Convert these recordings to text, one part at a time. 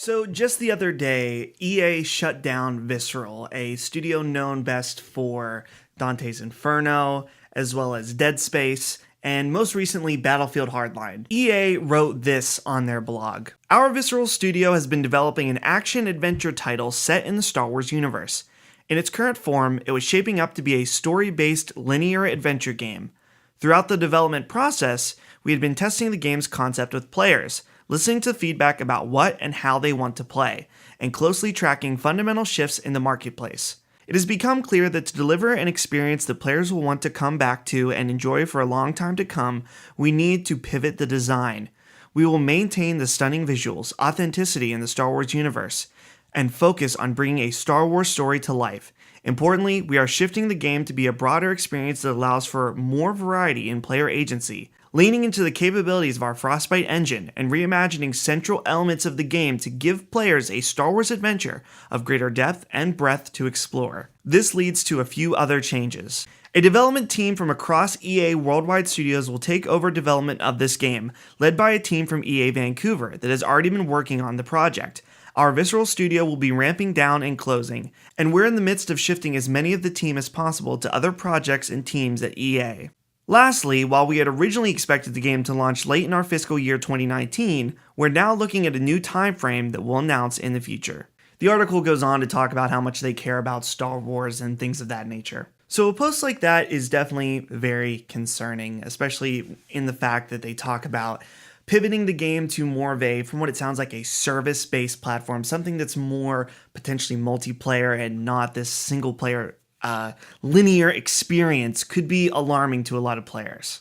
So, just the other day, EA shut down Visceral, a studio known best for Dante's Inferno, as well as Dead Space, and most recently Battlefield Hardline. EA wrote this on their blog. Our Visceral studio has been developing an action-adventure title set in the Star Wars universe. In its current form, it was shaping up to be a story-based linear adventure game. Throughout the development process, we had been testing the game's concept with players, listening to feedback about what and how they want to play, and closely tracking fundamental shifts in the marketplace. It has become clear that to deliver an experience that players will want to come back to and enjoy for a long time to come, we need to pivot the design. We will maintain the stunning visuals, authenticity in the Star Wars universe, and focus on bringing a Star Wars story to life. Importantly, we are shifting the game to be a broader experience that allows for more variety in player agency, leaning into the capabilities of our Frostbite engine and reimagining central elements of the game to give players a Star Wars adventure of greater depth and breadth to explore. This leads to a few other changes. A development team from across EA Worldwide Studios will take over development of this game, led by a team from EA Vancouver that has already been working on the project. Our Visceral studio will be ramping down and closing, and we're in the midst of shifting as many of the team as possible to other projects and teams at EA. Lastly, while we had originally expected the game to launch late in our fiscal year 2019, we're now looking at a new time frame that we'll announce in the future. The article goes on to talk about how much they care about Star Wars and things of that nature. So a post like that is definitely very concerning, especially in the fact that they talk about pivoting the game to more of a, from what it sounds like, a service-based platform, something that's more potentially multiplayer and not this single-player linear experience could be alarming to a lot of players.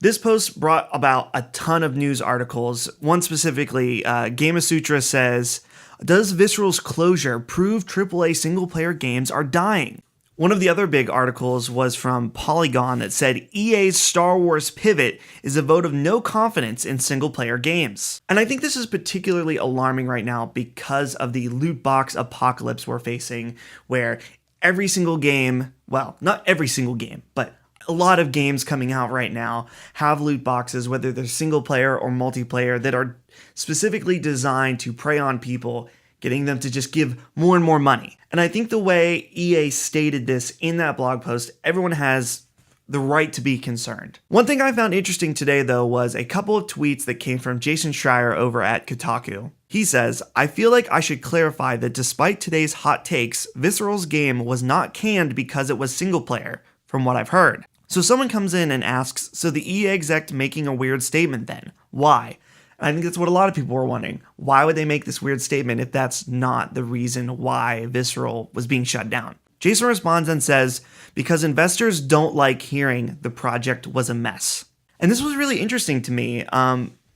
This post brought about a ton of news articles. One specifically, Gamasutra says, "Does Visceral's closure prove AAA single-player games are dying?" One of the other big articles was from Polygon that said EA's Star Wars pivot is a vote of no confidence in single-player games. And I think this is particularly alarming right now because of the loot box apocalypse we're facing, where every single game, well, not every single game, but a lot of games coming out right now have loot boxes, whether they're single player or multiplayer, that are specifically designed to prey on people, getting them to just give more and more money. And I think the way EA stated this in that blog post, everyone has the right to be concerned. One thing I found interesting today, though, was a couple of tweets that came from Jason Schreier over at Kotaku. He says, "I feel like I should clarify that despite today's hot takes, Visceral's game was not canned because it was single player, from what I've heard." So someone comes in and asks, so the EA exec making a weird statement then? Why? I think that's what a lot of people were wondering. Why would they make this weird statement if that's not the reason why Visceral was being shut down? Jason responds and says, "Because investors don't like hearing the project was a mess." And this was really interesting to me.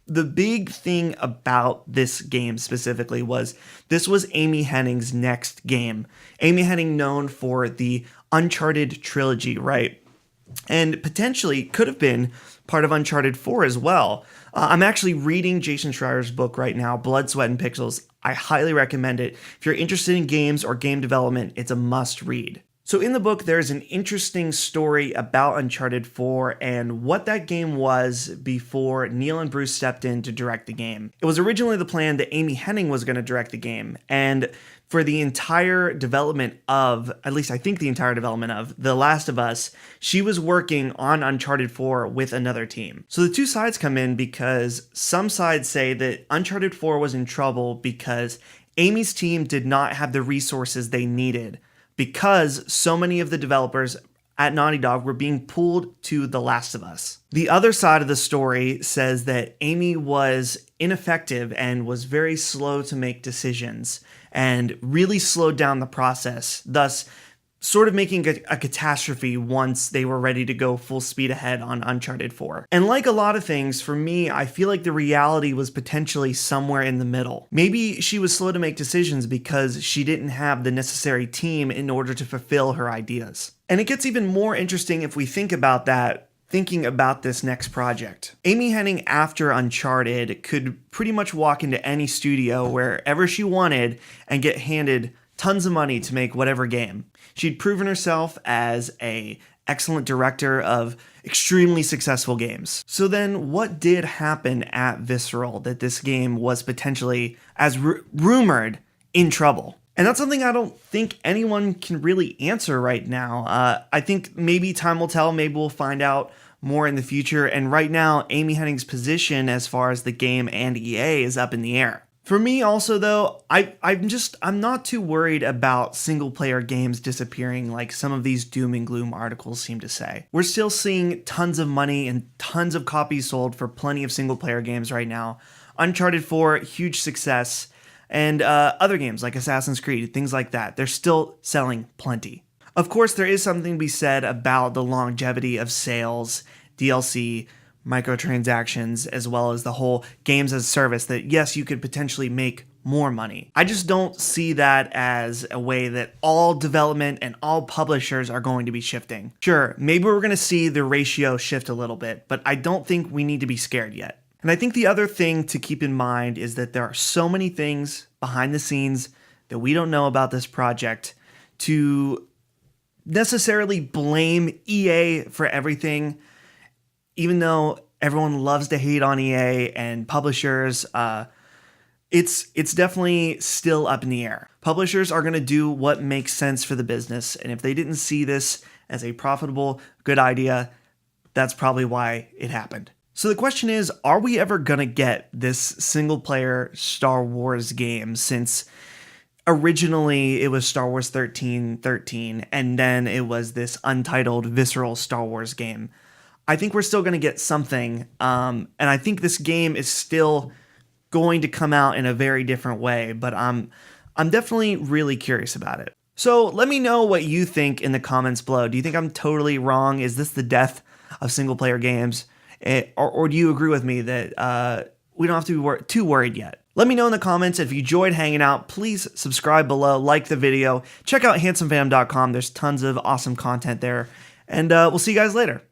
The big thing about this game specifically was this was Amy Hennig's next game. Amy Hennig, known for the Uncharted trilogy, right? And potentially could have been part of Uncharted 4 as well. I'm actually reading Jason Schreier's book right now, Blood, Sweat, and Pixels. I highly recommend it. If you're interested in games or game development, it's a must read. So in the book, there's an interesting story about Uncharted 4 and what that game was before Neil and Bruce stepped in to direct the game. It was originally the plan that Amy Hennig was going to direct the game, and for the entire development of, at least I think the entire development of, The Last of Us, she was working on Uncharted 4 with another team. So the two sides come in because some sides say that Uncharted 4 was in trouble because Amy's team did not have the resources they needed, because so many of the developers at Naughty Dog were being pulled to The Last of Us. The other side of the story says that Amy was ineffective and was very slow to make decisions and really slowed down the process, thus sort of making a catastrophe once they were ready to go full speed ahead on Uncharted 4. And like a lot of things, for me, I feel like the reality was potentially somewhere in the middle. Maybe she was slow to make decisions because she didn't have the necessary team in order to fulfill her ideas. And it gets even more interesting if we think about that, thinking about this next project. Amy Hennig, after Uncharted, could pretty much walk into any studio wherever she wanted and get handed tons of money to make whatever game. She'd proven herself as a excellent director of extremely successful games. So then what did happen at Visceral that this game was potentially, as rumored, in trouble? And that's something I don't think anyone can really answer right now. I think maybe time will tell, maybe we'll find out more in the future, and right now Amy Hennig's position as far as the game and EA is up in the air. For me also though, I'm not too worried about single player games disappearing like some of these doom and gloom articles seem to say. We're still seeing tons of money and tons of copies sold for plenty of single player games right now. Uncharted 4, huge success, and other games like Assassin's Creed, things like that, they're still selling plenty. Of course, there is something to be said about the longevity of sales, DLC, microtransactions, as well as the whole games as a service that, yes, you could potentially make more money. I just don't see that as a way that all development and all publishers are going to be shifting. Sure, maybe we're going to see the ratio shift a little bit, but I don't think we need to be scared yet. And I think the other thing to keep in mind is that there are so many things behind the scenes that we don't know about this project to necessarily blame EA for everything, even though everyone loves to hate on EA and publishers. It's definitely still up in the air. Publishers are going to do what makes sense for the business, and if they didn't see this as a profitable, good idea, that's probably why it happened. So the question is, are we ever going to get this single-player Star Wars game, since originally it was Star Wars 1313, and then it was this untitled Visceral Star Wars game? I think we're still going to get something, and I think this game is still going to come out in a very different way, but I'm definitely really curious about it. So let me know what you think in the comments below. Do you think I'm totally wrong? Is this the death of single-player games? Or do you agree with me that we don't have to be too worried yet? Let me know in the comments. If you enjoyed hanging out, please subscribe below, like the video, check out handsomefam.com. There's tons of awesome content there, and we'll see you guys later.